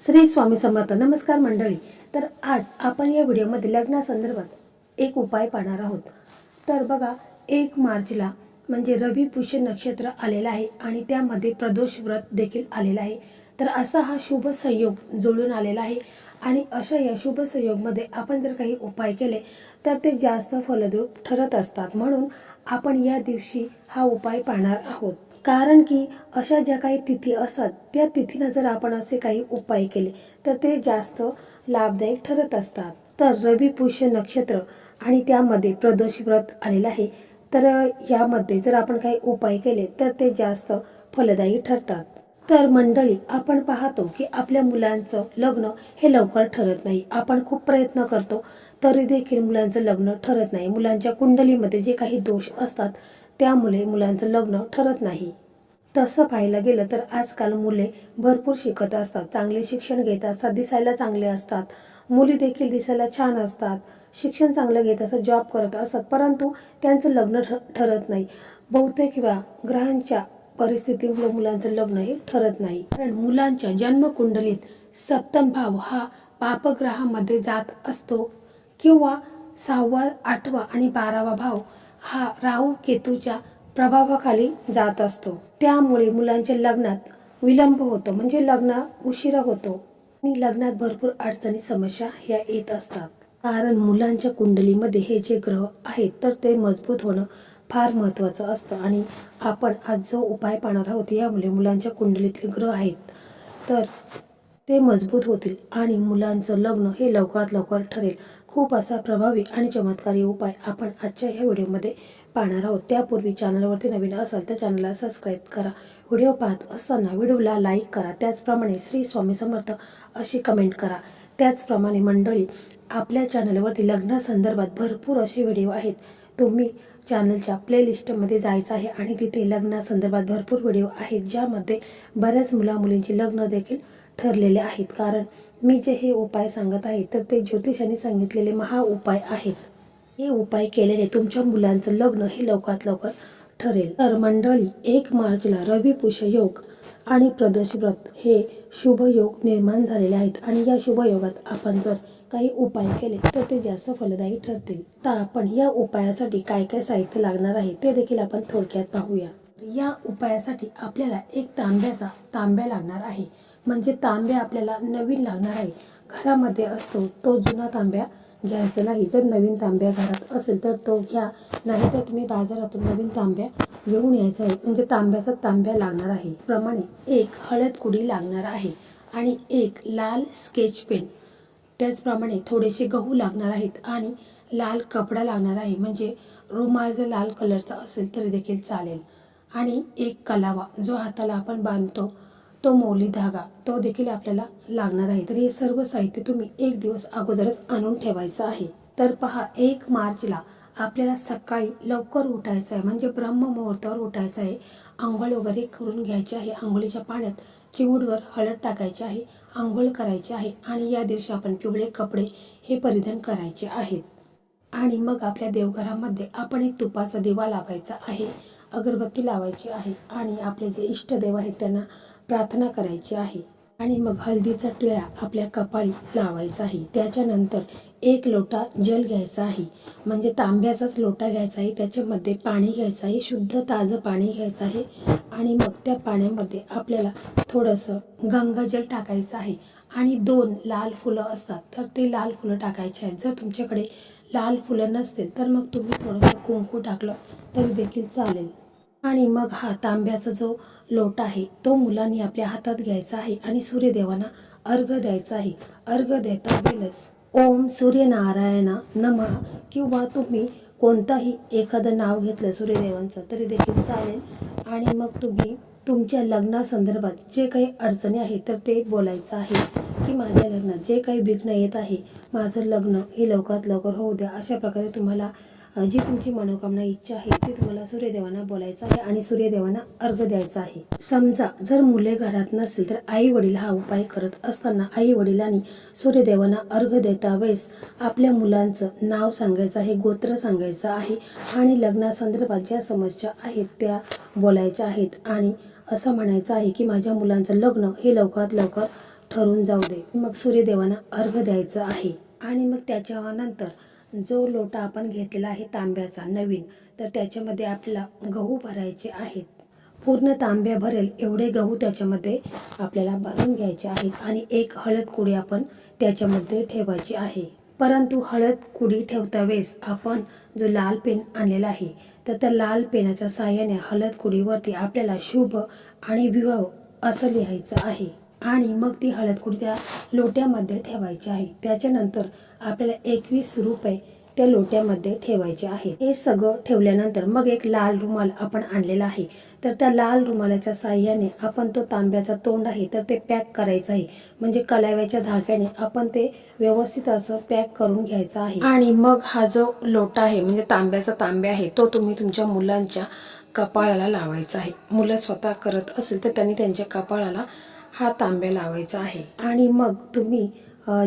श्री स्वामी समर्थ. नमस्कार मंडळी. तर आज आपण या व्हिडिओमध्ये लग्नासंदर्भात एक उपाय पाहणार आहोत. तर बघा, 1 मार्चला म्हणजे रवी पुष्य नक्षत्र आलेलं आहे आणि त्यामध्ये प्रदोष व्रत देखील आलेलं आहे. तर असा हा शुभ संयोग जुळून आलेला आहे आणि अशा या शुभ संयोगमध्ये आपण जर काही उपाय केले तर ते जास्त फलदायक ठरत असतात. म्हणून आपण या दिवशी हा उपाय पाहणार आहोत. कारण की अशा ज्या काही तिथी असतात त्या तिथीनं जर आपण असे काही उपाय केले तर ते जास्त लाभदायक ठरत असतात. तर रवी पुष्य नक्षत्र आणि त्यामध्ये प्रदोष व्रत आलेलं आहे. तर यामध्ये जर आपण काही उपाय केले तर ते जास्त फलदायी ठरतात. तर मंडळी, आपण पाहतो की आपल्या मुलांचं लग्न हे लवकर ठरत नाही. आपण खूप प्रयत्न करतो तरी देखील मुलांचं लग्न ठरत नाही. मुलांच्या कुंडलीमध्ये जे काही दोष असतात त्यामुळे मुलांचं लग्न ठरत नाही. तसं पाहायला गेलं तर आजकाल मुले भरपूर शिकत असतात, चांगले शिक्षण घेत असतात, दिसायला चांगले असतात. मुली देखील दिसायला छान असतात, शिक्षण चांगलं घेत असतात, जॉब करत असतात, परंतु त्यांचं लग्न ठरत नाही. बहुतेक वेळा ग्रहांच्या परिस्थितीमुळे मुलांचं लग्न हे ठरत नाही. कारण मुलांच्या जन्मकुंडलीत सप्तम भाव हा पापग्रहामध्ये जात असतो किंवा 6वा, 8वा आणि 12वा भाव हा राहू केतूच्या प्रभावाखाली जात असतो. त्यामुळे मुलांच्या लग्नात विलंब होतो, म्हणजे लग्न उशिरा होतो आणि लग्नात भरपूर अडचणी, समस्या ह्या येत असतात. कारण मुलांच्या कुंडलीमध्ये हे जे ग्रह आहेत तर ते मजबूत होणं फार महत्त्वाचं असतं. आणि आपण आज जो उपाय पाहणार आहोत यामुळे मुलांच्या कुंडलीतील ग्रह आहेत तर ते मजबूत होतील आणि मुलांचं लग्न हे लवकरात लवकर ठरेल. खूप असा प्रभावी आणि चमत्कारी उपाय आपण आजच्या ह्या व्हिडिओमध्ये पाहणार आहोत. त्यापूर्वी चॅनलवरती नवीन असाल तर चॅनलला सबस्क्राईब करा. व्हिडिओ पाहत असताना व्हिडिओला लाईक करा. त्याचप्रमाणे श्री स्वामी समर्थ अशी कमेंट करा. त्याचप्रमाणे मंडळी, आपल्या चॅनलवरती लग्नासंदर्भात भरपूर असे व्हिडिओ आहेत. तुम्ही चॅनलच्या प्लेलिस्टमध्ये जायचं आहे आणि तिथे लग्नासंदर्भात भरपूर व्हिडिओ आहेत ज्यामध्ये बऱ्याच मुलींची लग्न देखील ठरलेले आहेत. कारण मी जे हे उपाय सांगत आहे तर ते ज्योतिषांनी सांगितलेले महा उपाय आहेत. हे उपाय केलेले तुमच्या मुलांचं लग्न हे लवकरात लवकर ठरेल. तर मंडळी, 1 मार्चला रवी पुष्य योग आणि प्रदोष व्रत हे शुभ योग निर्माण झालेले आहेत आणि या शुभ योगात आपण जर काही उपाय केले तर ते जास्त फलदायी ठरतील. तर आपण या उपायासाठी काय काय साहित्य लागणार आहे ते देखील आपण थोडक्यात पाहूया. या उपायासाठी आपल्याला एक तांब्या लागणार आहे. म्हणजे तांब्या आपल्याला नवीन लागणार आहे. घरामध्ये असतो तो जुना तांब्या घ्यायचा नाही. जर नवीन तांब्या घरात असेल तर तो घ्या, नाही तर तुम्ही बाजारातून नवीन तांब्या घेऊन यायचा आहे. म्हणजे तांब्या लागणार आहे. त्याचप्रमाणे एक हळद कुडी लागणार आहे आणि एक लाल स्केच पेन. त्याचप्रमाणे थोडेसे गहू लागणार आहेत आणि लाल कपडा लागणार आहे. म्हणजे रुमाल जर लाल कलरचा असेल तरी देखील चालेल. आणि एक कलावा जो हाताला आपण बांधतो, तो मौली धागा, तो देखील आपल्याला लागणार आहे. तर हे सर्व साहित्य तुम्ही 1 दिवस अगोदरच आणून ठेवायचं आहे. तर पहा, 1 मार्चला आपल्याला सकाळी लवकर उठायचं आहे. म्हणजे ब्रह्ममुहूर्तावर उठायचं आहे. आंघोळ वगैरे करून घ्यायची आहे. आंघोळीच्या पाण्यात चिमूटभर हळद टाकायची आहे. आंघोळ करायची आहे आणि या दिवशी आपण पिवळे कपडे हे परिधान करायचे आहेत. आणि मग आपल्या देवघरामध्ये आपण एक तुपाचा दिवा लावायचा आहे, अगरबत्ती लावायची आहे आणि आपले जे इष्टदेव आहेत त्यांना प्रार्थना करायची आहे. आणि मग हळदीचा टिळा आपल्या कपाळी लावायचा आहे. त्याच्यानंतर 1 लोटा जल घ्यायचा आहे. म्हणजे तांब्याचाच लोटा घ्यायचा आहे. त्याच्यामध्ये पाणी घ्यायचं आहे, शुद्ध ताजं पाणी घ्यायचं आहे. आणि मग त्या पाण्यामध्ये आपल्याला थोडंसं गंगाजल टाकायचं आहे आणि 2 लाल फुलं असतात तर ते लाल फुलं टाकायचे आहेत. जर तुमच्याकडे लाल फुलं नसतील तर मग तुम्ही थोडंसं कुंकू टाकलं तरी देखील चालेल. आणि मग हा तांब्याचा जो लोटा आहे तो मुलांनी आपल्या हातात घ्यायचा आहे आणि सूर्यदेवांना अर्घ्य द्यायचा आहे. अर्घ्य देता वेळेस ओम सूर्यनारायणा नमः किंवा तुम्ही कोणताही एखादं नाव घेतलं सूर्यदेवांचं तरी देखील चालेल. आणि मग तुम्ही तुमच्या लग्नासंदर्भात जे काही अडचणी आहेत तर ते बोलायचं आहे की माझ्या लग्नात जे काही विघ्न येत आहे, माझं लग्न हे लवकरात लवकर होऊ द्या. अशा प्रकारे तुम्हाला जी तुमची मनोकामना, इच्छा आहे ती तुम्हाला सूर्यदेवांना बोलायचं आहे आणि सूर्यदेवांना अर्घ्य द्यायचा आहे. समजा जर मुले घरात नसेल तर आई वडील हा उपाय करत असताना आई वडिलांनी सूर्यदेवांना अर्घ्य देता वेळेस आपल्या मुलांचं नाव सांगायचं आहे, गोत्र सांगायचं आहे आणि लग्नासंदर्भात ज्या समस्या आहेत त्या बोलायच्या आहेत. आणि असं म्हणायचं आहे की माझ्या मुलांचं लग्न हे लवकरात लवकर ठरून जाऊ दे. मग सूर्यदेवांना अर्घ्य द्यायचं आहे आणि मग त्याच्यानंतर जो लोटा आपण घेतलेला आहे तांब्याचा नवीन, तर त्याच्यामध्ये आपल्याला गहू भरायचे आहेत. पूर्ण तांब्या भरेल एवढे गहू त्याच्यामध्ये आपल्याला भरून घ्यायचे आहेत आणि एक हळद कुडी आपण त्याच्यामध्ये ठेवायची आहे. परंतु हळद कुडी ठेवता वेळेस आपण जो लाल पेन आणलेला आहे, तर त्या लाल पेनाच्या साहाय्याने हळद कुडीवरती आपल्याला शुभ आणि विवाह असं लिहायचं आहे आणि मग ती हळद कुडी त्या लोट्यामध्ये ठेवायची आहे. त्याच्यानंतर आपल्याला 21 रुपये त्या लोट्यामध्ये ठेवायचे आहेत. हे सगळं ठेवल्यानंतर मग एक लाल रुमाल आपण आणलेला आहे, तर त्या लाल रुमालाच्या साहाय्याने आपण तो तांब्याचा तोंड आहे तर ते पॅक करायचं आहे. म्हणजे कलाव्याच्या धाग्याने आपण ते व्यवस्थित असं पॅक करून घ्यायचं आहे. आणि मग हा जो लोटा आहे म्हणजे तांब्याचा तांब्या आहे, तो तुम्ही तुमच्या मुलांच्या कपाळाला लावायचा आहे. मुलं स्वतः करत असेल तर त्यांनी त्यांच्या कपाळाला हा तांब्या लावायचा आहे. आणि मग तुम्ही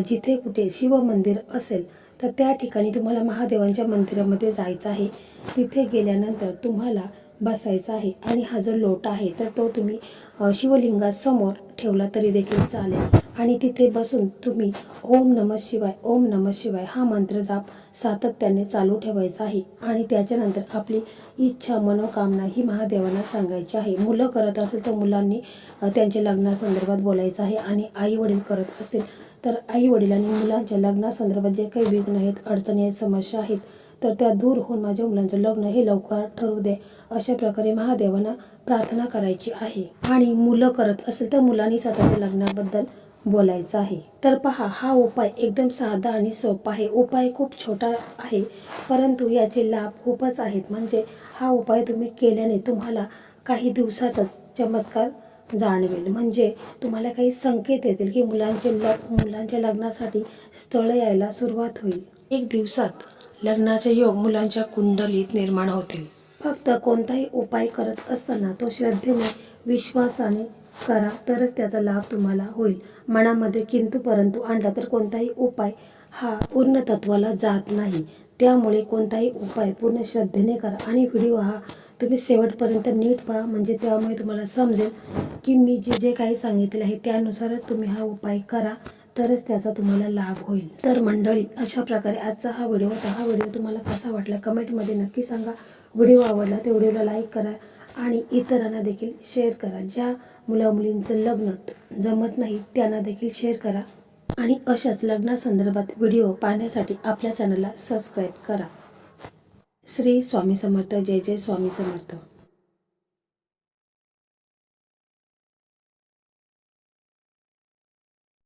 जिथे कुठे शिव मंदिर असेल तर त्या ठिकाणी तुम्हाला महादेवांच्या मंदिरामध्ये जायचं आहे. तिथे गेल्यानंतर तुम्हाला बसायचं आहे आणि हा जो लोटा आहे तर तो तुम्ही शिवलिंगासमोर ठेवला तरी देखील चालेल आणि तिथे बसून तुम्ही ओम नमः शिवाय ओम नमः शिवाय हा मंत्र जाप सातत्याने चालू ठेवायचा आहे. आणि त्याच्यानंतर आपली इच्छा मनोकामना ही महादेवांना सांगायची आहे. मुलं करत असेल तर मुलांनी त्यांच्या लग्नासंदर्भात बोलायचं आहे आणि आई वडील करत असतील तर आई वडिलांनी मुलांच्या लग्नासंदर्भात जे काही विघ्न आहेत, अडचणी आहेत, समस्या आहेत तर त्या दूर होऊन माझ्या मुलांचं लग्न हे लवकर ठरवू दे, अशा प्रकारे महादेवांना प्रार्थना करायची आहे. आणि मुलं करत असेल तर मुलांनी स्वतःच्या लग्नाबद्दल बोलायचं आहे. तर पहा, हा उपाय एकदम साधा आणि सोपा आहे. उपाय खूप छोटा आहे परंतु याचे लाभ खूपच आहेत. म्हणजे हा उपाय तुम्ही केल्याने तुम्हाला काही दिवसातच चमत्कार जाणवेल. म्हणजे तुम्हाला काही संकेत येतील की मुलांच्या लग्नासाठी स्थळ यायला सुरुवात होईल. एक दिवसात लग्नाचे योग मुलांच्या कुंडलीत निर्माण होतील. फक्त कोणताही उपाय करत असताना तो श्रद्धेने विश्वासाने करा तरच त्याचा लाभ तुम्हाला होईल. मनामध्ये किंतु परंतु आणला तर कोणताही उपाय हा पूर्ण तत्वाला जात नाही. त्यामुळे कोणताही उपाय पूर्ण श्रद्धेने करा आणि व्हिडिओ हा तुम्ही शेवटपर्यंत नीट पहा. म्हणजे त्यामुळे तुम्हाला समजेल की मी जे काही सांगितले आहे त्यानुसारच तुम्ही हा उपाय करा तरच त्याचा तुम्हाला लाभ होईल. तर मंडळी, अशा प्रकारे आजचा हा व्हिडिओ होता. हा व्हिडिओ तुम्हाला कसा वाटला कमेंटमध्ये नक्की सांगा. व्हिडिओ आवडला तर व्हिडिओला लाईक करा आणि इतरांना देखील शेअर करा. ज्या मुलामुलींचं लग्न जमत नाही त्यांना देखील शेअर करा आणि अशाच लग्नासंदर्भात व्हिडिओ पाहण्यासाठी आपल्या चॅनलला सबस्क्राईब करा. श्री स्वामी समर्थ. जय जय स्वामी समर्थ.